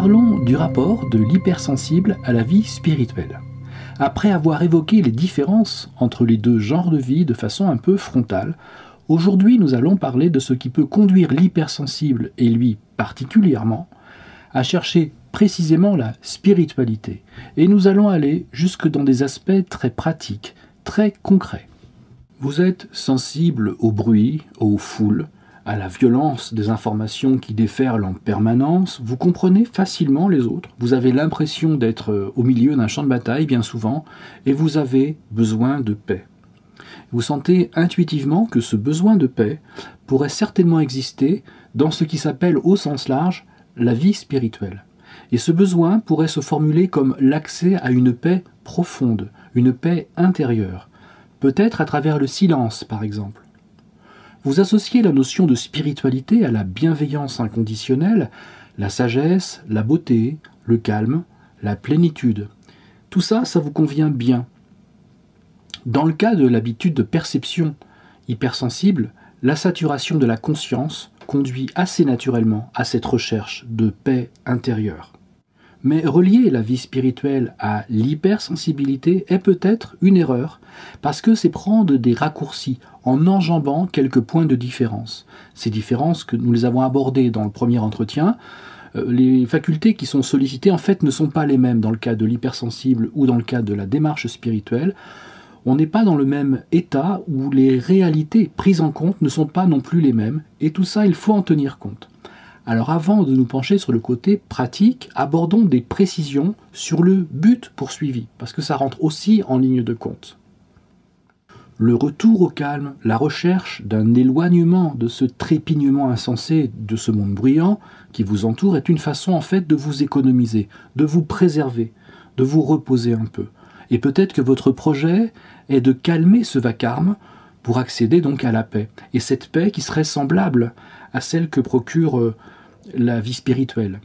parlons du rapport de l'hypersensible à la vie spirituelle. Après avoir évoqué les différences entre les deux genres de vie de façon un peu frontale, aujourd'hui nous allons parler de ce qui peut conduire l'hypersensible, et lui particulièrement, à chercher précisément la spiritualité. Et nous allons aller jusque dans des aspects très pratiques, très concrets. Vous êtes sensible au bruit, aux foules, à la violence des informations qui déferlent en permanence, vous comprenez facilement les autres, vous avez l'impression d'être au milieu d'un champ de bataille bien souvent, et vous avez besoin de paix. Vous sentez intuitivement que ce besoin de paix pourrait certainement exister dans ce qui s'appelle au sens large la vie spirituelle. Et ce besoin pourrait se formuler comme l'accès à une paix profonde, une paix intérieure, peut-être à travers le silence par exemple. Vous associez la notion de spiritualité à la bienveillance inconditionnelle, la sagesse, la beauté, le calme, la plénitude. Tout ça, ça vous convient bien. Dans le cas de l'habitude de perception hypersensible, la saturation de la conscience conduit assez naturellement à cette recherche de paix intérieure. Mais relier la vie spirituelle à l'hypersensibilité est peut-être une erreur, parce que c'est prendre des raccourcis en enjambant quelques points de différence. Ces différences que nous les avons abordées dans le premier entretien, les facultés qui sont sollicitées en fait ne sont pas les mêmes dans le cas de l'hypersensible ou dans le cas de la démarche spirituelle. On n'est pas dans le même état où les réalités prises en compte ne sont pas non plus les mêmes, et tout ça il faut en tenir compte. Alors avant de nous pencher sur le côté pratique, abordons des précisions sur le but poursuivi, parce que ça rentre aussi en ligne de compte. Le retour au calme, la recherche d'un éloignement de ce trépignement insensé de ce monde bruyant qui vous entoure est une façon en fait de vous économiser, de vous préserver, de vous reposer un peu. Et peut-être que votre projet est de calmer ce vacarme pour accéder donc à la paix. Et cette paix qui serait semblable à celle que procure la vie spirituelle.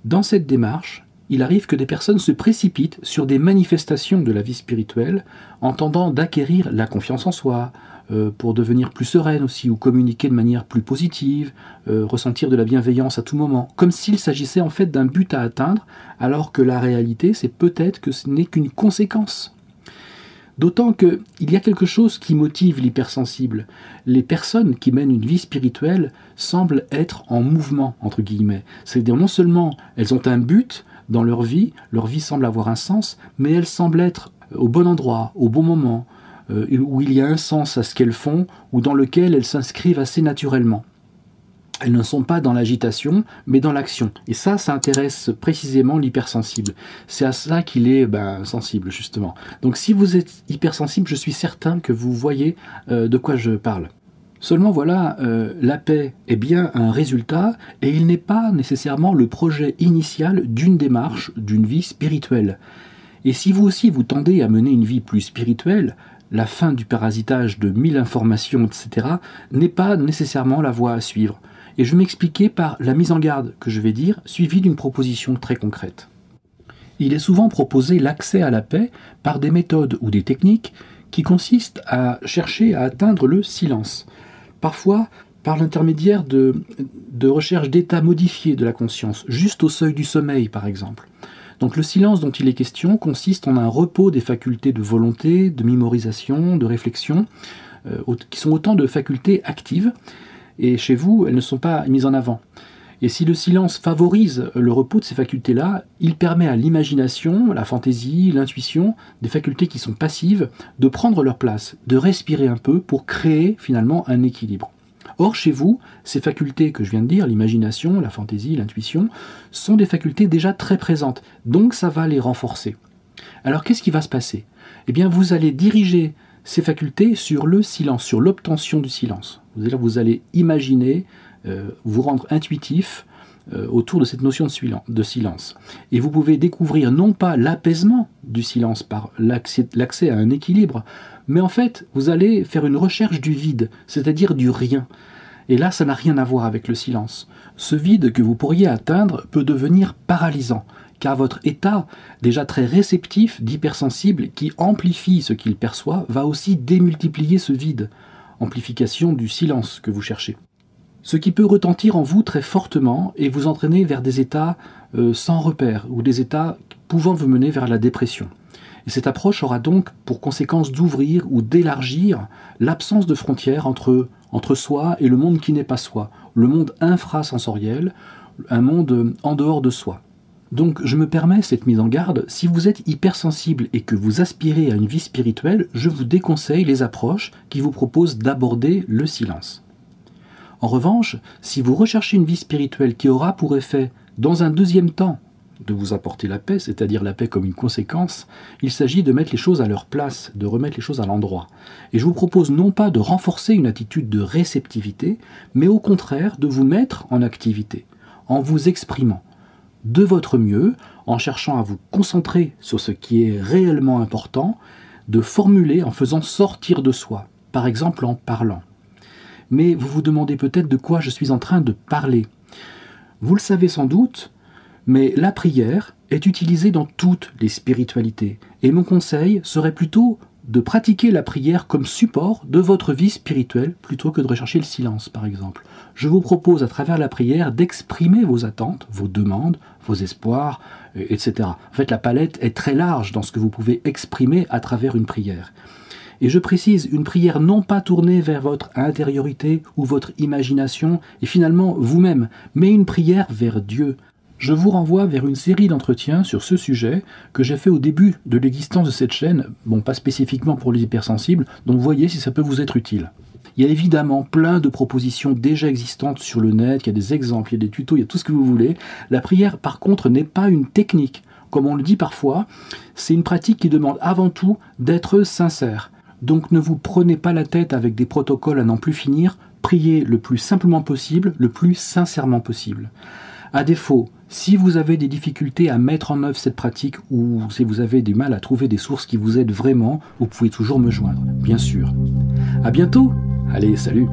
Dans cette démarche, il arrive que des personnes se précipitent sur des manifestations de la vie spirituelle en tentant d'acquérir la confiance en soi, pour devenir plus sereine aussi, ou communiquer de manière plus positive, ressentir de la bienveillance à tout moment, comme s'il s'agissait en fait d'un but à atteindre, alors que la réalité, c'est peut-être que ce n'est qu'une conséquence. D'autant qu'il y a quelque chose qui motive l'hypersensible. Les personnes qui mènent une vie spirituelle semblent être en mouvement, entre guillemets. C'est-à-dire non seulement elles ont un but dans leur vie semble avoir un sens, mais elles semblent être au bon endroit, au bon moment, où il y a un sens à ce qu'elles font, ou dans lequel elles s'inscrivent assez naturellement. Elles ne sont pas dans l'agitation, mais dans l'action. Et ça intéresse précisément l'hypersensible. C'est à ça qu'il est sensible, justement. Donc si vous êtes hypersensible, je suis certain que vous voyez de quoi je parle. Seulement voilà, la paix est bien un résultat, et il n'est pas nécessairement le projet initial d'une démarche, d'une vie spirituelle. Et si vous aussi vous tendez à mener une vie plus spirituelle, la fin du parasitage de 1000 informations, etc., n'est pas nécessairement la voie à suivre. Et je vais m'expliquer par la mise en garde que je vais dire, suivie d'une proposition très concrète. Il est souvent proposé l'accès à la paix par des méthodes ou des techniques qui consistent à chercher à atteindre le silence. Parfois par l'intermédiaire de recherches d'états modifiés de la conscience, juste au seuil du sommeil par exemple. Donc le silence dont il est question consiste en un repos des facultés de volonté, de mémorisation, de réflexion, qui sont autant de facultés actives, et chez vous, elles ne sont pas mises en avant. Et si le silence favorise le repos de ces facultés-là, il permet à l'imagination, la fantaisie, l'intuition, des facultés qui sont passives, de prendre leur place, de respirer un peu pour créer finalement un équilibre. Or, chez vous, ces facultés que je viens de dire, l'imagination, la fantaisie, l'intuition, sont des facultés déjà très présentes, donc ça va les renforcer. Alors qu'est-ce qui va se passer ? Eh bien, vous allez diriger ces facultés sur le silence, sur l'obtention du silence. Vous allez imaginer, vous rendre intuitif autour de cette notion de silence. Et vous pouvez découvrir non pas l'apaisement du silence par l'accès à un équilibre, mais en fait, vous allez faire une recherche du vide, c'est-à-dire du rien. Et là, ça n'a rien à voir avec le silence. Ce vide que vous pourriez atteindre peut devenir paralysant, car votre état, déjà très réceptif, d'hypersensible, qui amplifie ce qu'il perçoit, va aussi démultiplier ce vide, amplification du silence que vous cherchez. ce qui peut retentir en vous très fortement et vous entraîner vers des états sans repère ou des états pouvant vous mener vers la dépression. Et cette approche aura donc pour conséquence d'ouvrir ou d'élargir l'absence de frontières entre soi et le monde qui n'est pas soi, le monde infrasensoriel, un monde en dehors de soi. Donc je me permets cette mise en garde, si vous êtes hypersensible et que vous aspirez à une vie spirituelle, je vous déconseille les approches qui vous proposent d'aborder le silence. En revanche, si vous recherchez une vie spirituelle qui aura pour effet, dans un deuxième temps, de vous apporter la paix, c'est-à-dire la paix comme une conséquence, il s'agit de mettre les choses à leur place, de remettre les choses à l'endroit. Et je vous propose non pas de renforcer une attitude de réceptivité, mais au contraire de vous mettre en activité, en vous exprimant, de votre mieux, en cherchant à vous concentrer sur ce qui est réellement important, de formuler en faisant sortir de soi, par exemple en parlant. Mais vous vous demandez peut-être de quoi je suis en train de parler. Vous le savez sans doute, mais la prière est utilisée dans toutes les spiritualités. Et mon conseil serait plutôt de pratiquer la prière comme support de votre vie spirituelle plutôt que de rechercher le silence, par exemple. Je vous propose à travers la prière d'exprimer vos attentes, vos demandes, vos espoirs, etc. En fait, la palette est très large dans ce que vous pouvez exprimer à travers une prière. Et je précise, une prière non pas tournée vers votre intériorité ou votre imagination, et finalement vous-même, mais une prière vers Dieu. Je vous renvoie vers une série d'entretiens sur ce sujet que j'ai fait au début de l'existence de cette chaîne, bon pas spécifiquement pour les hypersensibles, donc voyez si ça peut vous être utile. Il y a évidemment plein de propositions déjà existantes sur le net, il y a des exemples, il y a des tutos, il y a tout ce que vous voulez. La prière par contre n'est pas une technique, comme on le dit parfois, c'est une pratique qui demande avant tout d'être sincère. Donc ne vous prenez pas la tête avec des protocoles à n'en plus finir, priez le plus simplement possible, le plus sincèrement possible. À défaut, si vous avez des difficultés à mettre en œuvre cette pratique ou si vous avez du mal à trouver des sources qui vous aident vraiment, vous pouvez toujours me joindre, bien sûr. À bientôt. Allez, salut.